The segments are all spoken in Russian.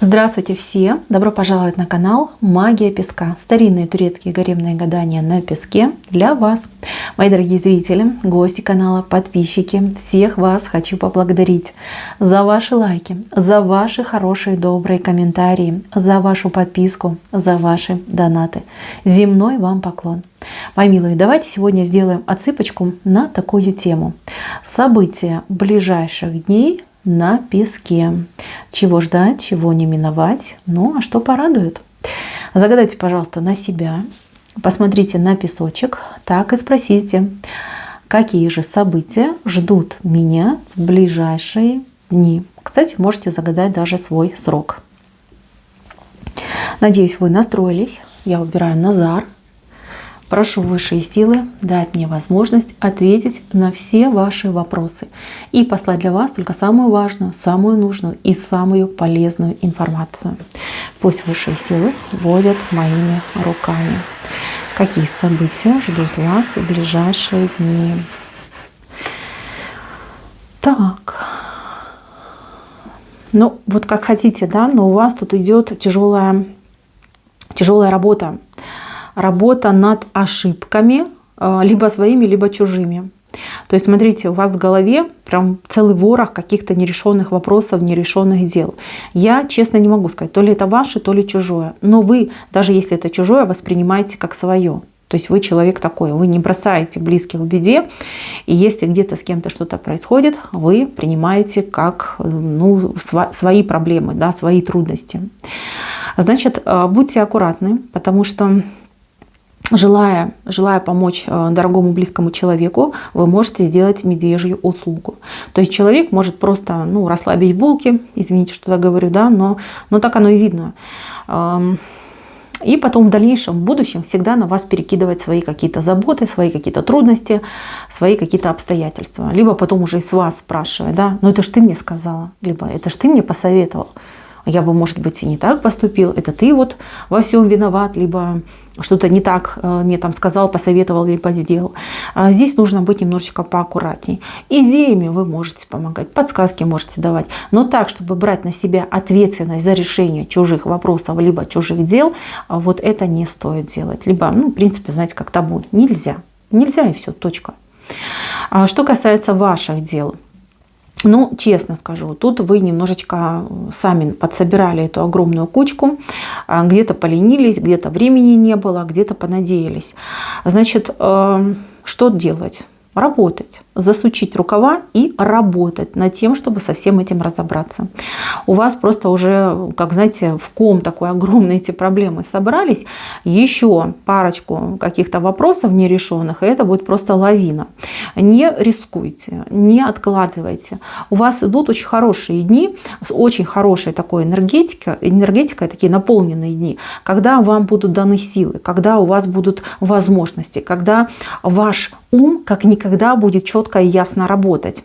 Здравствуйте все! Добро пожаловать на канал Магия Песка. Старинные турецкие гаремные гадания на песке для вас. Мои дорогие зрители, гости канала, подписчики, всех вас хочу поблагодарить за ваши лайки, за ваши хорошие, добрые комментарии, за вашу подписку, за ваши донаты. Земной вам поклон. Мои милые, давайте сегодня сделаем отсыпочку на такую тему. События ближайших дней на песке. Чего ждать, чего не миновать, ну а что порадует? Загадайте, пожалуйста, на себя, посмотрите на песочек, так и спросите, какие же события ждут меня в ближайшие дни. Кстати, можете загадать даже свой срок. Надеюсь, вы настроились. Я выбираю Назар. Прошу высшие силы дать мне возможность ответить на все ваши вопросы и послать для вас только самую важную, самую нужную и самую полезную информацию. Пусть высшие силы водят моими руками. Какие события ждут вас в ближайшие дни? Так. Ну, вот как хотите, да, но у вас тут идет тяжелая работа. Работа над ошибками, либо своими, либо чужими. То есть, смотрите, у вас в голове прям целый ворох каких-то нерешенных вопросов, нерешенных дел. Я, честно, не могу сказать, то ли это ваше, то ли чужое. Но вы, даже если это чужое, воспринимаете как свое. То есть вы человек такой, вы не бросаете близких в беде. И если где-то с кем-то что-то происходит, вы принимаете как свои проблемы, да, свои трудности. Значит, будьте аккуратны, потому что Желая помочь дорогому близкому человеку, вы можете сделать медвежью услугу. То есть человек может просто расслабить булки, извините, что я говорю, да, но так оно и видно. И потом в дальнейшем, в будущем всегда на вас перекидывать свои какие-то заботы, свои какие-то трудности, свои какие-то обстоятельства. Либо потом уже с вас спрашивать, да, это ж ты мне сказала, либо это ж ты мне посоветовал. Я бы, может быть, и не так поступил, это ты вот во всем виноват, либо что-то не так мне там сказал, посоветовал, либо сделал. Здесь нужно быть немножечко поаккуратней. Идеями вы можете помогать, подсказки можете давать, но так, чтобы брать на себя ответственность за решение чужих вопросов, либо чужих дел, вот это не стоит делать. Либо, в принципе, знаете, как табу. Нельзя. Нельзя и все, точка. Что касается ваших дел, честно скажу, тут вы немножечко сами подсобирали эту огромную кучку, где-то поленились, где-то времени не было, где-то понадеялись. Значит, что делать? Работать, засучить рукава и работать над тем, чтобы со всем этим разобраться. У вас просто уже, как знаете, в ком такой огромные эти проблемы собрались, еще парочку каких-то вопросов нерешенных, и это будет просто лавина. Не рискуйте, не откладывайте. У вас идут очень хорошие дни, с очень хорошей такой энергетикой, такие наполненные дни, когда вам будут даны силы, когда у вас будут возможности, когда ваш ум как никогда будет четко и ясно работать.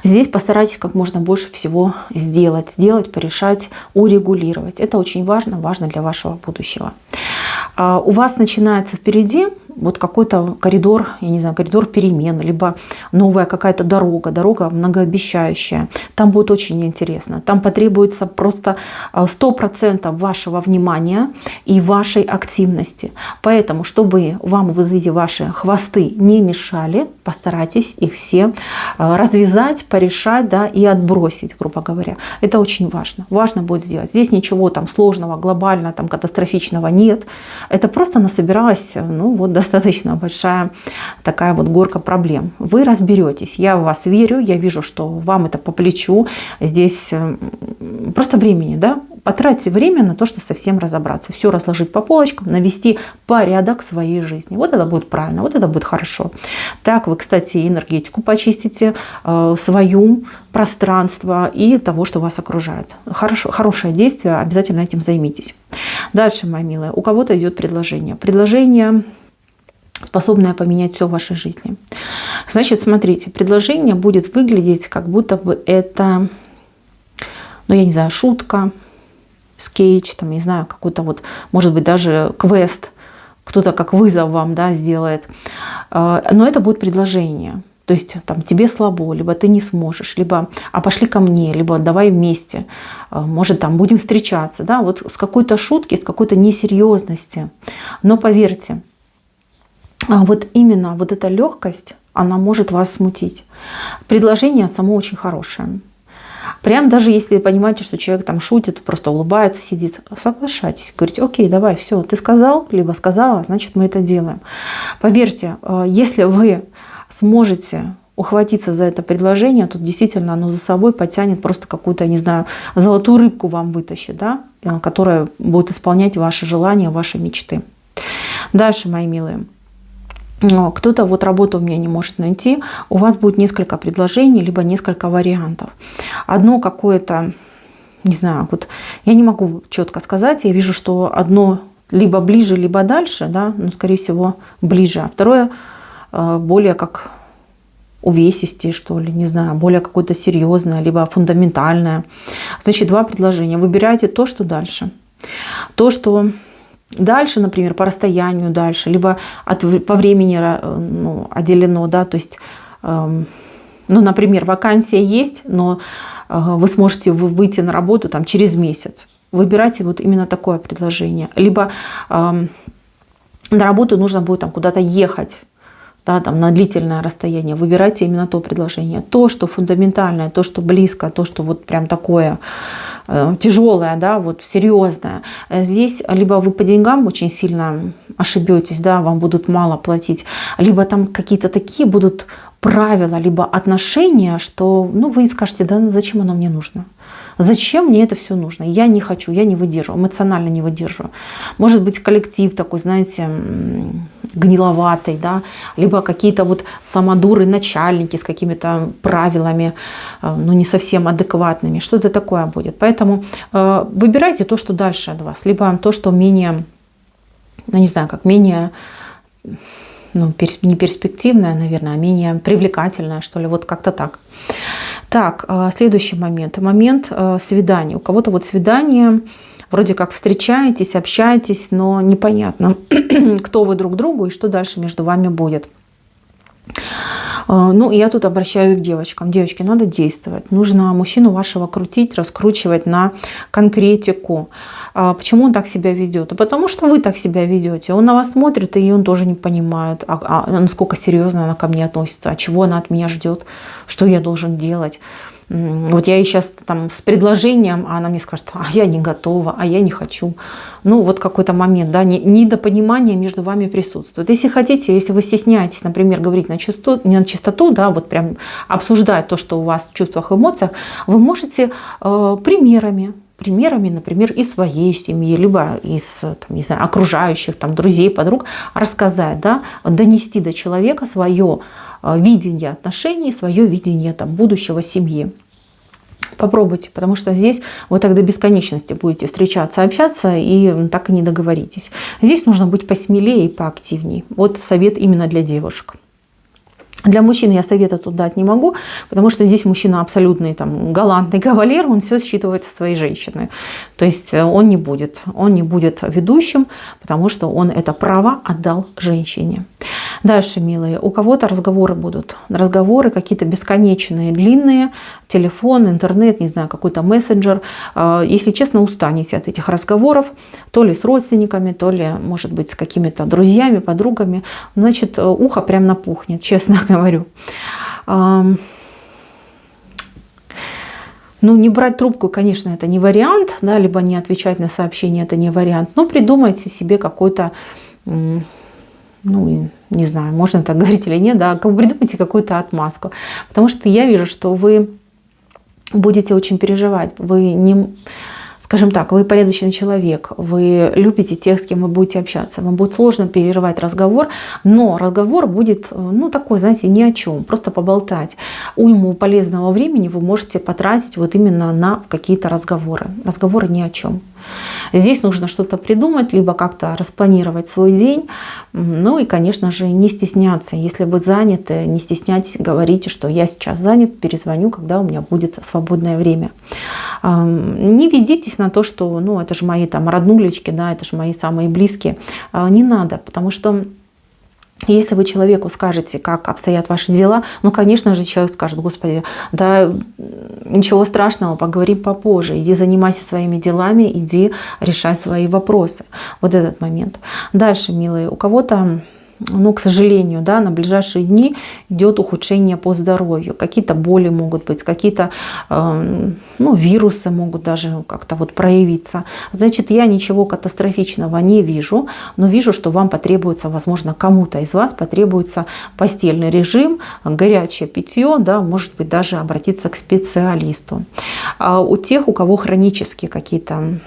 Здесь постарайтесь как можно больше всего сделать, порешать, урегулировать. Это очень важно для вашего будущего. У вас начинается впереди вот какой-то коридор, я не знаю, коридор перемен, либо новая какая-то дорога многообещающая. Там будет очень интересно. Там потребуется просто 100% вашего внимания и вашей активности. Поэтому, чтобы вам вот эти ваши хвосты не мешали, постарайтесь их все развязать, порешать, да, и отбросить, грубо говоря. Это очень важно. Важно будет сделать. Здесь ничего там сложного, глобального, там катастрофичного нет. Это просто насобиралась, достаточно большая такая вот горка проблем. Вы разберетесь. Я в вас верю, я вижу, что вам это по плечу. Здесь просто времени, да? Потратьте время на то, что совсем разобраться. Все разложить по полочкам, навести порядок в своей жизни. Вот это будет правильно, вот это будет хорошо. Так вы, кстати, энергетику почистите, свою, пространство и того, что вас окружает. Хорошее действие, обязательно этим займитесь. Дальше, мои милые, у кого-то идет предложение. Предложение, способное поменять все в вашей жизни. Значит, смотрите, предложение будет выглядеть, как будто бы это, я не знаю, шутка, скетч, там, не знаю, какой-то вот, может быть, даже квест, кто-то как вызов вам, да, сделает. Но это будет предложение. То есть там тебе слабо, либо ты не сможешь, либо а пошли ко мне, либо давай вместе, может там будем встречаться, да, вот с какой-то шутки, с какой-то несерьезности. Но поверьте, вот именно вот эта легкость, она может вас смутить. Предложение само очень хорошее. Прям даже если понимаете, что человек там шутит, просто улыбается, сидит, соглашайтесь, говорите: окей, давай, все, ты сказал, либо сказала, значит мы это делаем. Поверьте, если вы сможете ухватиться за это предложение, то действительно оно за собой потянет просто какую-то, не знаю, золотую рыбку вам вытащит, да, которая будет исполнять ваши желания, ваши мечты. Дальше, мои милые. Кто-то вот работу у меня не может найти, у вас будет несколько предложений, либо несколько вариантов. Одно какое-то, не знаю, вот я не могу четко сказать, я вижу, что одно либо ближе, либо дальше, да, но скорее всего ближе, а второе более как увесистее, что ли, не знаю, более какое-то серьезное, либо фундаментальное. Значит, два предложения. Выбирайте то, что дальше. То, что дальше, например, по расстоянию дальше, либо по времени отделено, да, то есть, например, вакансия есть, но вы сможете выйти на работу там через месяц. Выбирайте вот именно такое предложение. Либо на работу нужно будет там куда-то ехать, да, там, на длительное расстояние. Выбирайте именно то предложение. То, что фундаментальное, то, что близко, то, что вот прям такое тяжелое, да, вот серьезное. Здесь либо вы по деньгам очень сильно ошибетесь, да, вам будут мало платить, либо там какие-то такие будут правила, либо отношения, что вы скажете: да зачем оно мне нужно? Зачем мне это все нужно? Я не хочу, я не выдержу, эмоционально не выдержу. Может быть, коллектив такой, знаете, гниловатый, да, либо какие-то вот самодуры начальники с какими-то правилами, не совсем адекватными. Что-то такое будет. Поэтому выбирайте то, что дальше от вас, либо то, что менее, не знаю, как менее, не перспективное, наверное, а менее привлекательное, что ли, вот как-то так. Так, следующий момент. Момент свидания. У кого-то вот свидание, вроде как встречаетесь, общаетесь, но непонятно, кто вы друг другу и что дальше между вами будет. Я тут обращаюсь к девочкам. Девочки, надо действовать. Нужно мужчину вашего крутить, раскручивать на конкретику. Почему он так себя ведет? Потому что вы так себя ведете. Он на вас смотрит, и он тоже не понимает, насколько серьезно она ко мне относится, чего она от меня ждет, что я должен делать. Вот я ей сейчас там с предложением, а она мне скажет: а я не готова, а я не хочу. Вот какой-то момент, да, недопонимание между вами присутствует. Если хотите, если вы стесняетесь, например, говорить на чистоту, да, вот прям обсуждать то, что у вас в чувствах, эмоциях, вы можете примерами, например, из своей семьи, либо из, не знаю, окружающих, друзей, подруг, рассказать, да, донести до человека свое видение отношений, свое видение будущего семьи. Попробуйте, потому что здесь вы так до бесконечности будете встречаться, общаться и так и не договоритесь. Здесь нужно быть посмелее и поактивнее. Вот совет именно для девушек. Для мужчин я совета тут дать не могу, потому что здесь мужчина абсолютный галантный кавалер, он все считывает со своей женщины. То есть он не будет ведущим, потому что он это право отдал женщине. Дальше, милые, у кого-то разговоры будут. Разговоры какие-то бесконечные, длинные, телефон, интернет, не знаю, какой-то мессенджер. Если честно, устанете от этих разговоров, то ли с родственниками, то ли, может быть, с какими-то друзьями, подругами. Значит, ухо прям напухнет, честно говорю. Не брать трубку, конечно, это не вариант, да, либо не отвечать на сообщения, это не вариант. Но придумайте себе какой-то, не знаю, можно так говорить или нет, да, придумайте какую-то отмазку. Потому что я вижу, что вы будете очень переживать. Вы не... Скажем так, вы порядочный человек, вы любите тех, с кем вы будете общаться. Вам будет сложно перерывать разговор, но разговор будет, такой, знаете, ни о чем, просто поболтать. Уйму полезного времени вы можете потратить вот именно на какие-то разговоры. Разговоры ни о чем. Здесь нужно что-то придумать, либо как-то распланировать свой день. И, конечно же, не стесняться. Если вы заняты, не стесняйтесь, говорите, что я сейчас занят, перезвоню, когда у меня будет свободное время. Не ведитесь на то, что это же мои роднулечки, да, это же мои самые близкие. Не надо, потому что Если вы человеку скажете, как обстоят ваши дела, ну, конечно же, человек скажет: господи, да ничего страшного, поговорим попозже, иди занимайся своими делами, иди решай свои вопросы. Вот этот момент. Дальше, милые, у кого-то, ну, к сожалению, да, на ближайшие дни идет ухудшение по здоровью. Какие-то боли могут быть, какие-то ну, вирусы могут даже как-то вот проявиться. Значит, я ничего катастрофичного не вижу, но вижу, что вам потребуется, возможно, кому-то из вас потребуется постельный режим, горячее питье, да, может быть, даже обратиться к специалисту. А у тех, у кого хронические какие-то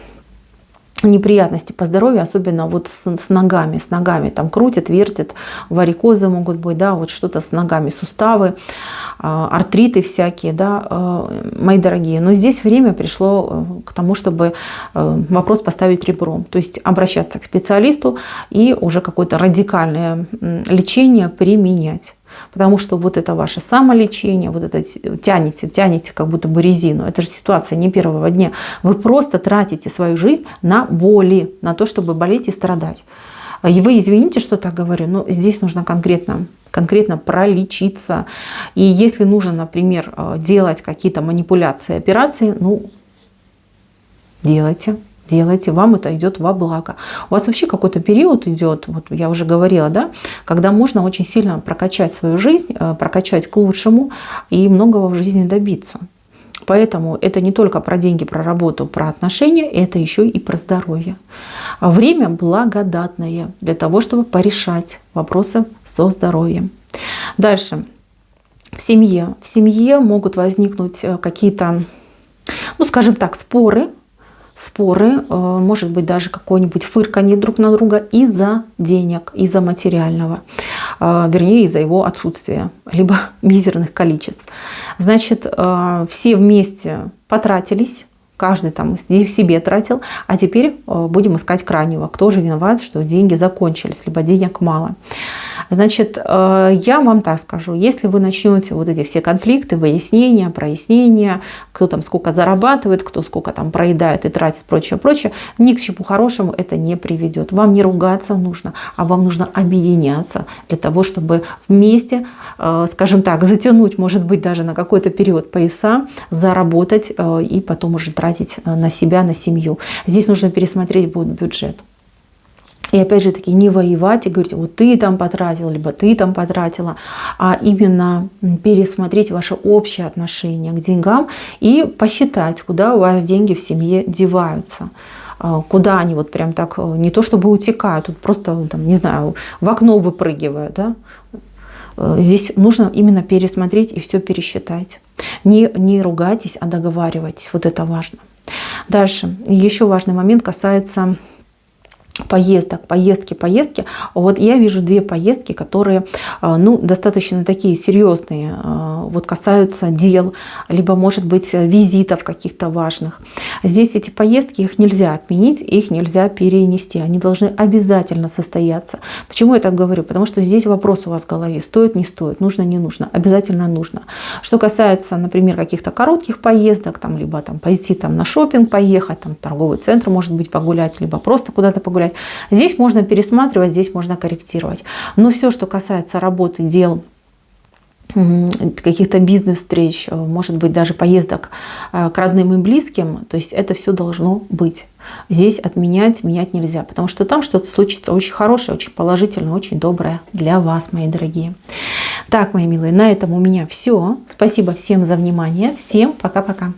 неприятности по здоровью, особенно вот с ногами, там крутят, вертят, варикозы могут быть, да, вот что-то с ногами, суставы, артриты всякие, да, мои дорогие. Но здесь время пришло к тому, чтобы вопрос поставить ребром, то есть обращаться к специалисту и уже какое-то радикальное лечение применять. Потому что вот это ваше самолечение, вот это тянете как будто бы резину. Это же ситуация не первого дня. Вы просто тратите свою жизнь на боли, на то, чтобы болеть и страдать. И вы извините, что так говорю, но здесь нужно конкретно пролечиться. И если нужно, например, делать какие-то манипуляции, операции, ну, делайте, вам это идет во благо. У вас вообще какой-то период идет, вот я уже говорила, да, когда можно очень сильно прокачать свою жизнь, прокачать к лучшему и многого в жизни добиться. Поэтому это не только про деньги, про работу, про отношения, это еще и про здоровье. Время благодатное для того, чтобы порешать вопросы со здоровьем. Дальше. В семье могут возникнуть какие-то, ну, скажем так, споры, может быть даже какое-нибудь фырканье друг на друга из-за денег, из-за материального, вернее из-за его отсутствия, либо мизерных количеств. Значит, все вместе потратились, каждый там себе тратил, а теперь будем искать крайнего. Кто же виноват, что деньги закончились, либо денег мало. Значит, я вам так скажу, если вы начнете вот эти все конфликты, выяснения, прояснения, кто там сколько зарабатывает, кто сколько там проедает и тратит, прочее, ни к чему хорошему это не приведет. Вам не ругаться нужно, а вам нужно объединяться для того, чтобы вместе, скажем так, затянуть, может быть, даже на какой-то период пояса, заработать и потом уже тратить на себя, на семью. Здесь нужно пересмотреть бюджет. И опять же таки не воевать и говорить: вот ты там потратил, либо ты там потратила, а именно пересмотреть ваше общее отношение к деньгам и посчитать, куда у вас деньги в семье деваются. Куда они вот прям так, не то чтобы утекают, тут просто, там, не знаю, в окно выпрыгивают. Да? Здесь нужно именно пересмотреть и все пересчитать. Не ругайтесь, а договаривайтесь. Вот это важно. Дальше. Еще важный момент касается поездки. Вот я вижу две поездки, которые, ну, достаточно такие серьезные, вот касаются дел, либо, может быть, визитов каких-то важных. Здесь эти поездки, их нельзя отменить, их нельзя перенести, они должны обязательно состояться. Почему я так говорю? Потому что здесь вопрос у вас в голове: стоит, не стоит, нужно, не нужно, обязательно нужно. Что касается, например, каких-то коротких поездок, там, либо там пойти там на шопинг, поехать, там, в торговый центр, может быть, погулять, либо просто куда-то погулять, здесь можно пересматривать, здесь можно корректировать. Но все, что касается работы, дел, каких-то бизнес-встреч, может быть, даже поездок к родным и близким, то есть это все должно быть. Здесь менять нельзя, потому что там что-то случится очень хорошее, очень положительное, очень доброе для вас, мои дорогие. Так, мои милые, на этом у меня все. Спасибо всем за внимание. Всем пока-пока.